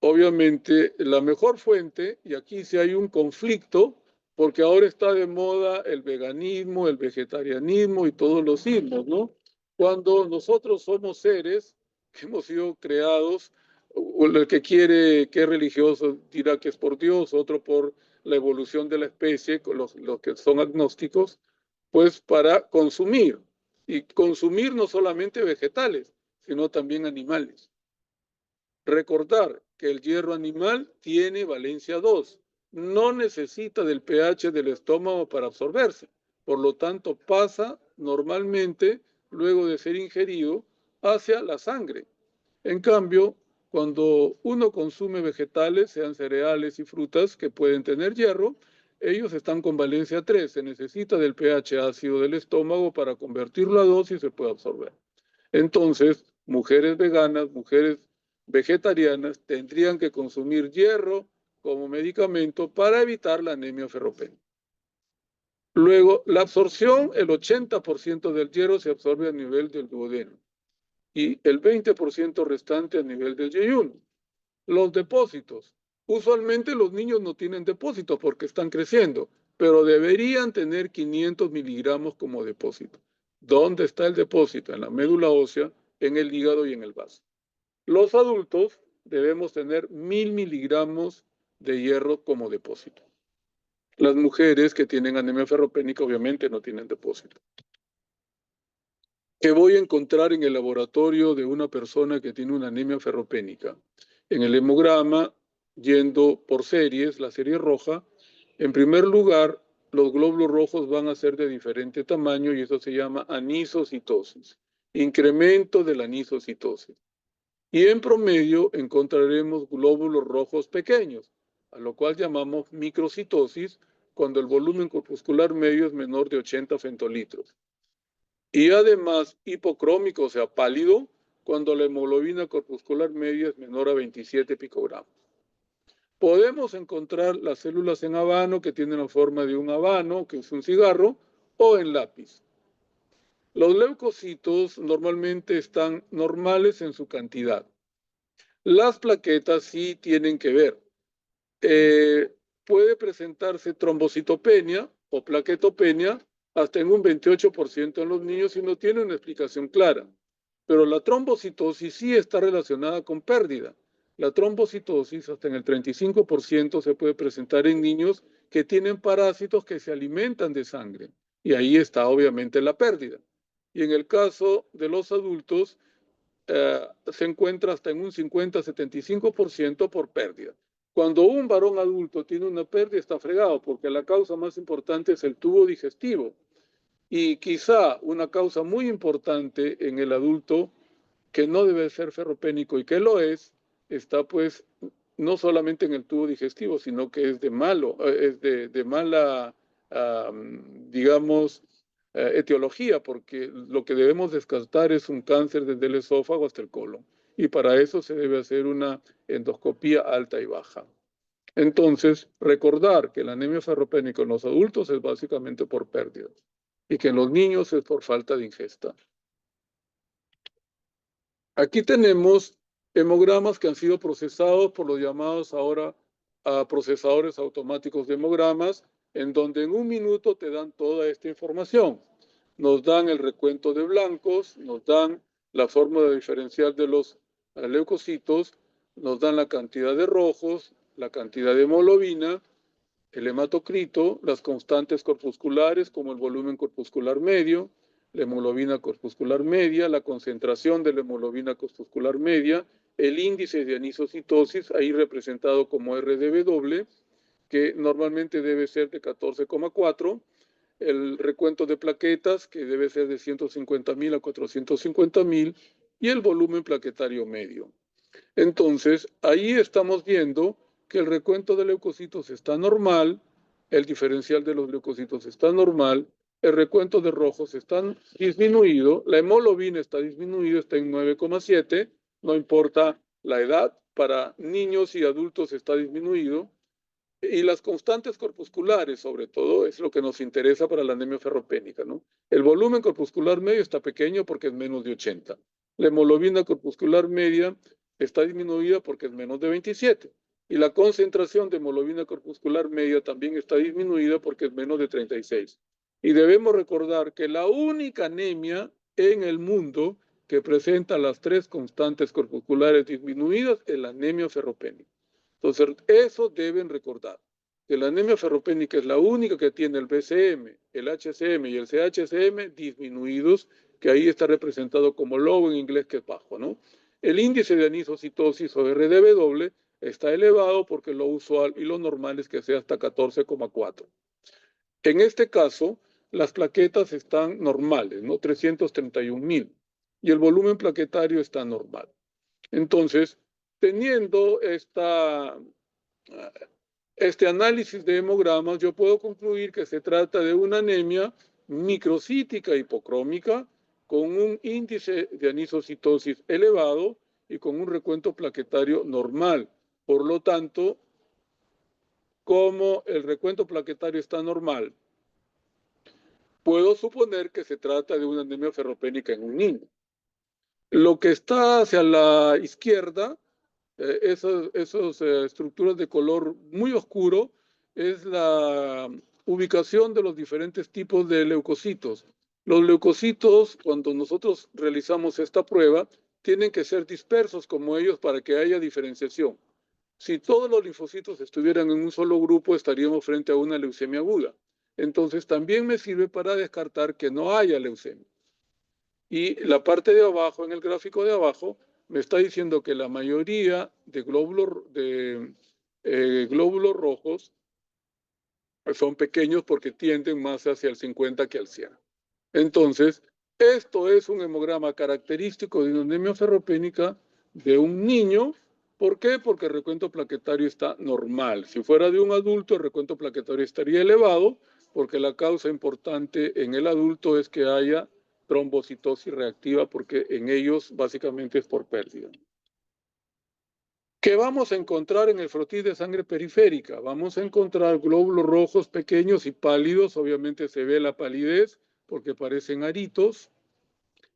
Speaker 1: obviamente la mejor fuente, y aquí sí hay un conflicto, porque ahora está de moda el veganismo, el vegetarianismo y todos los ismos, ¿no? Cuando nosotros somos seres que hemos sido creados, o el que quiere, que es religioso, dirá que es por Dios, otro por la evolución de la especie, los que son agnósticos, pues para consumir. Y consumir no solamente vegetales, sino también animales. Recordar que el hierro animal tiene valencia 2, no necesita del pH del estómago para absorberse, por lo tanto pasa normalmente, luego de ser ingerido, hacia la sangre. En cambio, cuando uno consume vegetales, sean cereales y frutas que pueden tener hierro, ellos están con valencia 3, se necesita del pH ácido del estómago para convertirlo a 2 y se puede absorber. Entonces, mujeres veganas, mujeres vegetarianas tendrían que consumir hierro como medicamento para evitar la anemia ferropénica. Luego, la absorción, el 80% del hierro se absorbe a nivel del duodeno y el 20% restante a nivel del yeyuno. Los depósitos. Usualmente los niños no tienen depósitos porque están creciendo, pero deberían tener 500 miligramos como depósito. ¿Dónde está el depósito? En la médula ósea, en el hígado y en el vaso. Los adultos debemos tener 1000 miligramos de hierro como depósito. Las mujeres que tienen anemia ferropénica obviamente no tienen depósito. ¿Qué voy a encontrar en el laboratorio de una persona que tiene una anemia ferropénica? En el hemograma, yendo por series, la serie roja, en primer lugar, los glóbulos rojos van a ser de diferente tamaño y eso se llama anisocitosis, incremento de la anisocitosis. Y en promedio encontraremos glóbulos rojos pequeños, a lo cual llamamos microcitosis, cuando el volumen corpuscular medio es menor de 80 femtolitros. Y además hipocrómico, o sea, pálido, cuando la hemoglobina corpuscular media es menor a 27 picogramos. Podemos encontrar las células en habano que tienen la forma de un habano, que es un cigarro, o en lápiz. Los leucocitos normalmente están normales en su cantidad. Las plaquetas sí tienen que ver. Puede presentarse trombocitopenia o plaquetopenia hasta en un 28% en los niños y no tiene una explicación clara. Pero la trombocitosis sí está relacionada con pérdida. La trombocitosis hasta en el 35% se puede presentar en niños que tienen parásitos que se alimentan de sangre. Y ahí está obviamente la pérdida. Y en el caso de los adultos, se encuentra hasta en un 50-75% por pérdida. Cuando un varón adulto tiene una pérdida está fregado porque la causa más importante es el tubo digestivo. Y quizá una causa muy importante en el adulto que no debe ser ferropénico y que lo es, está pues no solamente en el tubo digestivo, sino que es de mala, digamos, etiología, porque lo que debemos descartar es un cáncer desde el esófago hasta el colon. Y para eso se debe hacer una endoscopía alta y baja. Entonces, recordar que la anemia ferropénica en los adultos es básicamente por pérdida y que en los niños es por falta de ingesta. Aquí tenemos hemogramas que han sido procesados por los llamados ahora procesadores automáticos de hemogramas, en donde en un minuto te dan toda esta información. Nos dan el recuento de blancos, nos dan la fórmula diferencial de los leucocitos nos dan la cantidad de rojos, la cantidad de hemoglobina, el hematocrito, las constantes corpusculares como el volumen corpuscular medio, la hemoglobina corpuscular media, la concentración de la hemoglobina corpuscular media, el índice de anisocitosis, ahí representado como RDW, que normalmente debe ser de 14,4, el recuento de plaquetas, que debe ser de 150.000 a 450.000, y el volumen plaquetario medio. Entonces, ahí estamos viendo que el recuento de leucocitos está normal, el diferencial de los leucocitos está normal, el recuento de rojos está disminuido, la hemoglobina está disminuida, está en 9,7, no importa la edad, para niños y adultos está disminuido, y las constantes corpusculares, sobre todo, es lo que nos interesa para la anemia ferropénica, ¿no? El volumen corpuscular medio está pequeño porque es menos de 80. La hemoglobina corpuscular media está disminuida porque es menos de 27. Y la concentración de hemoglobina corpuscular media también está disminuida porque es menos de 36. Y debemos recordar que la única anemia en el mundo que presenta las tres constantes corpusculares disminuidas es la anemia ferropénica. Entonces, eso deben recordar, que la anemia ferropénica es la única que tiene el BCM, el HCM y el CHCM disminuidos, que ahí está representado como low en inglés, que es bajo, ¿no? El índice de anisocitosis o RDW está elevado porque lo usual y lo normal es que sea hasta 14,4. En este caso, las plaquetas están normales, ¿no? 331.000, y el volumen plaquetario está normal. Entonces, teniendo este análisis de hemogramas, yo puedo concluir que se trata de una anemia microcítica hipocrómica con un índice de anisocitosis elevado y con un recuento plaquetario normal. Por lo tanto, como el recuento plaquetario está normal, puedo suponer que se trata de una anemia ferropénica en un niño. Lo que está hacia la izquierda, esas estructuras de color muy oscuro, es la ubicación de los diferentes tipos de leucocitos. Los leucocitos, cuando nosotros realizamos esta prueba, tienen que ser dispersos como ellos para que haya diferenciación. Si todos los linfocitos estuvieran en un solo grupo, estaríamos frente a una leucemia aguda. Entonces, también me sirve para descartar que no haya leucemia. Y la parte de abajo, en el gráfico de abajo, me está diciendo que la mayoría de glóbulos rojos son pequeños porque tienden más hacia el 50 que al 100. Entonces, esto es un hemograma característico de una anemia ferropénica de un niño. ¿Por qué? Porque el recuento plaquetario está normal. Si fuera de un adulto, el recuento plaquetario estaría elevado, porque la causa importante en el adulto es que haya trombocitosis reactiva, porque en ellos básicamente es por pérdida. ¿Qué vamos a encontrar en el frotis de sangre periférica? Vamos a encontrar glóbulos rojos pequeños y pálidos. Obviamente se ve la palidez porque parecen aritos.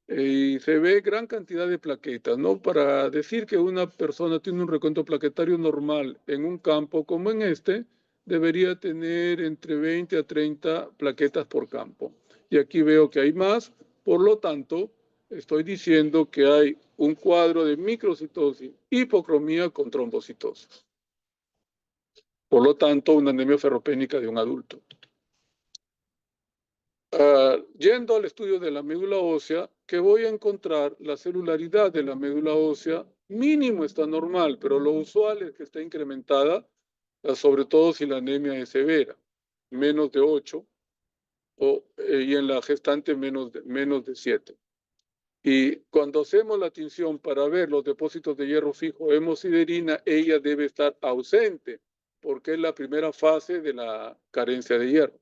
Speaker 1: Y se ve gran cantidad de plaquetas, ¿no? Para decir que una persona tiene un recuento plaquetario normal en un campo como en este, debería tener entre 20 a 30 plaquetas por campo. Y aquí veo que hay más, por lo tanto, estoy diciendo que hay un cuadro de microcitosis, hipocromía con trombocitosis. Por lo tanto, una anemia ferropénica de un adulto. Yendo al estudio de la médula ósea, que voy a encontrar la celularidad de la médula ósea, mínimo está normal, pero lo usual es que está incrementada, sobre todo si la anemia es severa, menos de 8, y en la gestante menos de 7. Y cuando hacemos la tinción para ver los depósitos de hierro fijo, hemosiderina, ella debe estar ausente, porque es la primera fase de la carencia de hierro.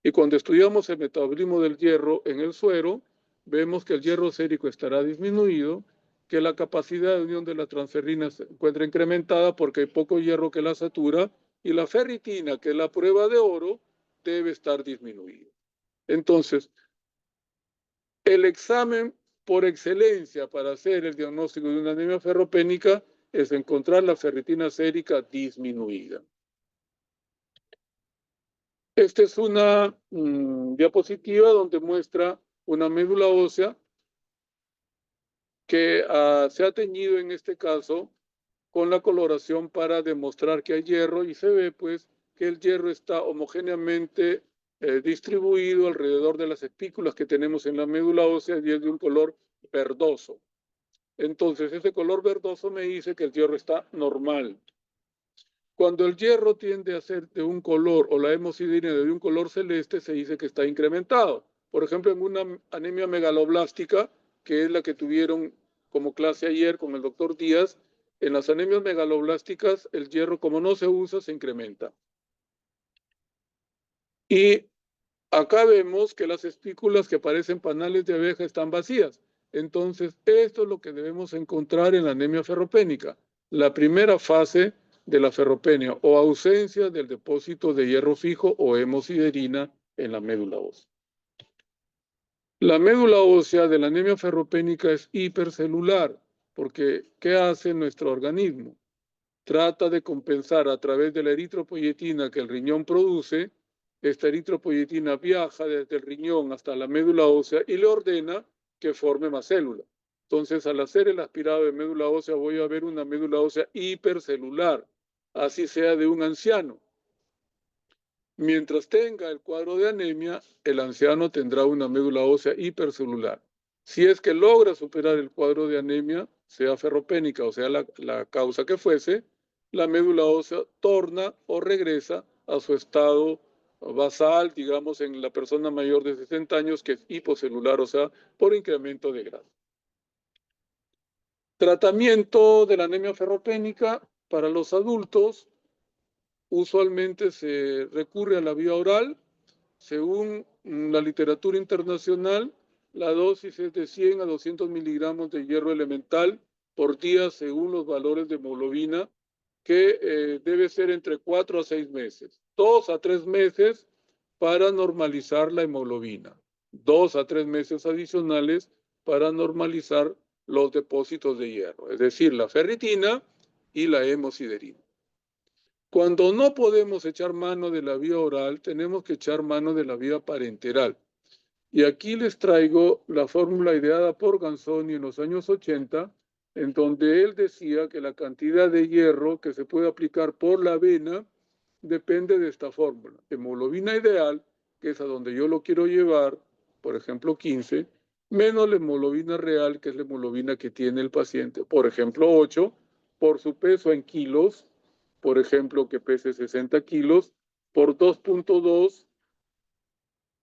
Speaker 1: Y cuando estudiamos el metabolismo del hierro en el suero, vemos que el hierro sérico estará disminuido, que la capacidad de unión de la transferrina se encuentra incrementada porque hay poco hierro que la satura, y la ferritina, que es la prueba de oro, debe estar disminuida. Entonces, el examen por excelencia para hacer el diagnóstico de una anemia ferropénica es encontrar la ferritina sérica disminuida. Esta es una diapositiva donde muestra una médula ósea que se ha teñido en este caso con la coloración para demostrar que hay hierro y se ve pues que el hierro está homogéneamente distribuido alrededor de las espículas que tenemos en la médula ósea y es de un color verdoso. Entonces ese color verdoso me dice que el hierro está normal. Cuando el hierro tiende a ser de un color o la hemosiderina de un color celeste, se dice que está incrementado. Por ejemplo, en una anemia megaloblástica, que es la que tuvieron como clase ayer con el doctor Díaz, en las anemias megaloblásticas el hierro, como no se usa, se incrementa. Y acá vemos que las espículas que parecen panales de abeja están vacías. Entonces, esto es lo que debemos encontrar en la anemia ferropénica. La primera fase de la ferropenia o ausencia del depósito de hierro fijo o hemosiderina en la médula ósea. La médula ósea de la anemia ferropénica es hipercelular, porque ¿qué hace nuestro organismo? Trata de compensar a través de la eritropoyetina que el riñón produce. Esta eritropoyetina viaja desde el riñón hasta la médula ósea y le ordena que forme más células. Entonces, al hacer el aspirado de médula ósea, voy a ver una médula ósea hipercelular, así sea de un anciano. Mientras tenga el cuadro de anemia, el anciano tendrá una médula ósea hipercelular. Si es que logra superar el cuadro de anemia, sea ferropénica o sea la causa que fuese, la médula ósea torna o regresa a su estado basal, digamos, en la persona mayor de 60 años, que es hipocelular, o sea, por incremento de grado. Tratamiento de la anemia ferropénica para los adultos. Usualmente se recurre a la vía oral. Según la literatura internacional, la dosis es de 100 a 200 miligramos de hierro elemental por día según los valores de hemoglobina, que debe ser entre 4 a 6 meses. 2 a 3 meses para normalizar la hemoglobina. 2 a 3 meses adicionales para normalizar los depósitos de hierro, es decir, la ferritina y la hemosiderina. Cuando no podemos echar mano de la vía oral, tenemos que echar mano de la vía parenteral. Y aquí les traigo la fórmula ideada por Ganzoni en los años 80, en donde él decía que la cantidad de hierro que se puede aplicar por la vena depende de esta fórmula. Hemoglobina ideal, que es a donde yo lo quiero llevar, por ejemplo 15, menos la hemoglobina real, que es la hemoglobina que tiene el paciente, por ejemplo 8, por su peso en kilos, por ejemplo, que pese 60 kilos, por 2.2,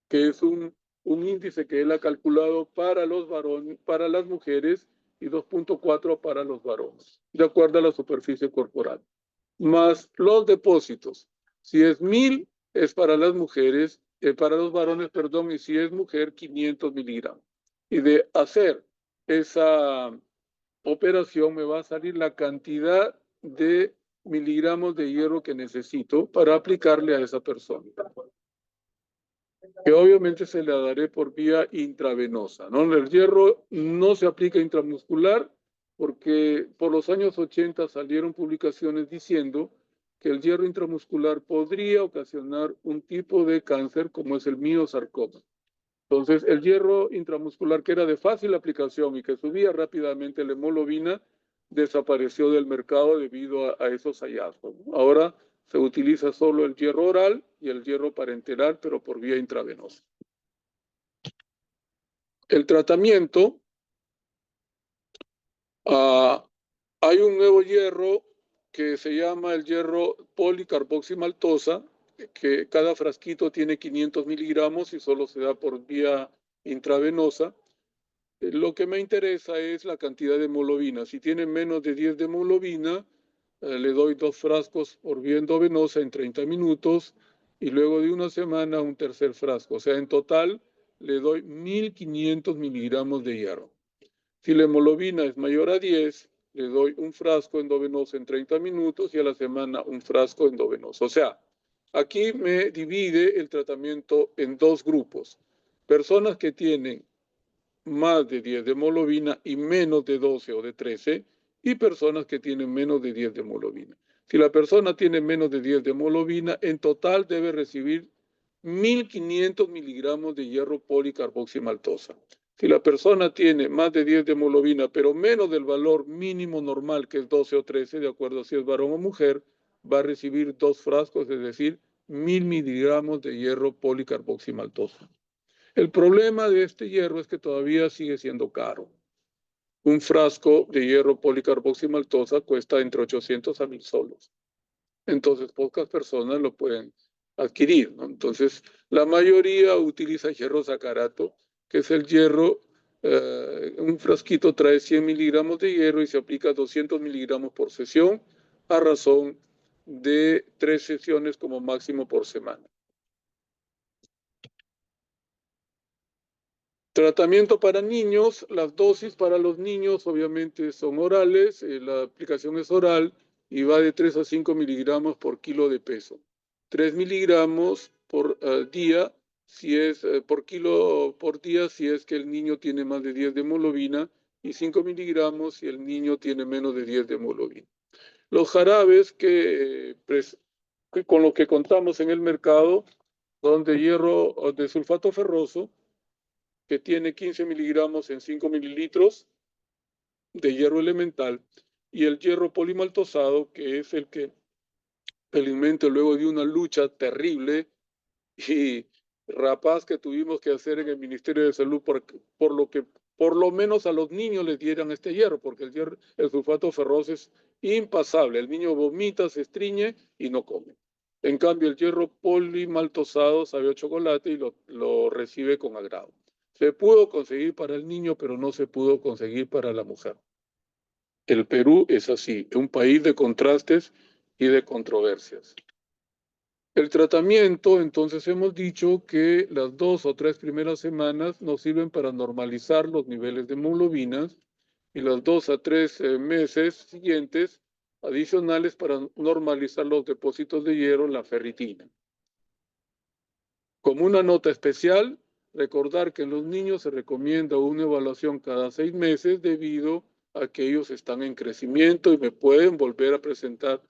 Speaker 1: que es un índice que él ha calculado para los varones, para las mujeres, y 2.4 para los varones, de acuerdo a la superficie corporal. Más los depósitos. Si es 1000, es para las mujeres, para los varones, perdón, y si es mujer, 500 miligramos. Y de hacer esa operación me va a salir la cantidad de miligramos de hierro que necesito para aplicarle a esa persona, que obviamente se la daré por vía intravenosa, ¿no? El hierro no se aplica intramuscular porque por los años 80 salieron publicaciones diciendo que el hierro intramuscular podría ocasionar un tipo de cáncer como es el miosarcoma. Entonces, el hierro intramuscular, que era de fácil aplicación y que subía rápidamente la hemoglobina, desapareció del mercado debido a esos hallazgos. Ahora se utiliza solo el hierro oral y el hierro parenteral, pero por vía intravenosa. El tratamiento, hay un nuevo hierro que se llama el hierro policarboximaltosa, que cada frasquito tiene 500 miligramos y solo se da por vía intravenosa. Lo que me interesa es la cantidad de hemoglobina. Si tiene menos de 10 de hemoglobina, le doy 2 frascos por vía endovenosa en 30 minutos y luego de una semana un tercer frasco. O sea, en total le doy 1500 miligramos de hierro. Si la hemoglobina es mayor a 10, le doy un frasco endovenoso en 30 minutos y a la semana un frasco endovenoso. O sea, aquí me divide el tratamiento en 2 grupos. Personas que tienen más de 10 de hemoglobina y menos de 12 o de 13, y personas que tienen menos de 10 de hemoglobina. Si la persona tiene menos de 10 de hemoglobina, en total debe recibir 1500 miligramos de hierro policarboximaltosa. Si la persona tiene más de 10 de hemoglobina, pero menos del valor mínimo normal, que es 12 o 13, de acuerdo a si es varón o mujer, va a recibir 2 frascos, es decir, 1000 miligramos de hierro policarboximaltoso. El problema de este hierro es que todavía sigue siendo caro. Un frasco de hierro policarboximaltosa cuesta entre 800 a 1000 soles. Entonces, pocas personas lo pueden adquirir, ¿no? Entonces, la mayoría utiliza hierro sacarato, que es el hierro, un frasquito trae 100 miligramos de hierro y se aplica 200 miligramos por sesión, a razón de 3 sesiones como máximo por semana. Tratamiento para niños, las dosis para los niños obviamente son orales, la aplicación es oral y va de 3 a 5 miligramos por kilo de peso. 3 miligramos por día, si es por kilo por día, si es que el niño tiene más de 10 de hemoglobina, y 5 miligramos si el niño tiene menos de 10 de hemoglobina. Los jarabes que con los que contamos en el mercado son de hierro de sulfato ferroso, que tiene 15 miligramos en 5 mililitros de hierro elemental, y el hierro polimaltosado, que es el que felizmente luego de una lucha terrible y rapaz que tuvimos que hacer en el Ministerio de Salud por lo que por lo menos a los niños les dieran este hierro, porque el sulfato ferroso es impasable. El niño vomita, se estriñe y no come. En cambio, el hierro polimaltosado sabe a chocolate y lo recibe con agrado. Se pudo conseguir para el niño, pero no se pudo conseguir para la mujer. El Perú es así, un país de contrastes y de controversias. El tratamiento, entonces hemos dicho que las 2 o 3 primeras semanas nos sirven para normalizar los niveles de hemoglobinas y los 2 a 3 meses siguientes adicionales para normalizar los depósitos de hierro en la ferritina. Como una nota especial, recordar que en los niños se recomienda una evaluación cada 6 meses debido a que ellos están en crecimiento y me pueden volver a presentar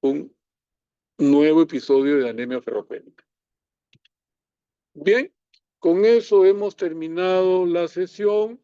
Speaker 1: un nuevo episodio de anemia ferropénica. Bien, con eso hemos terminado la sesión.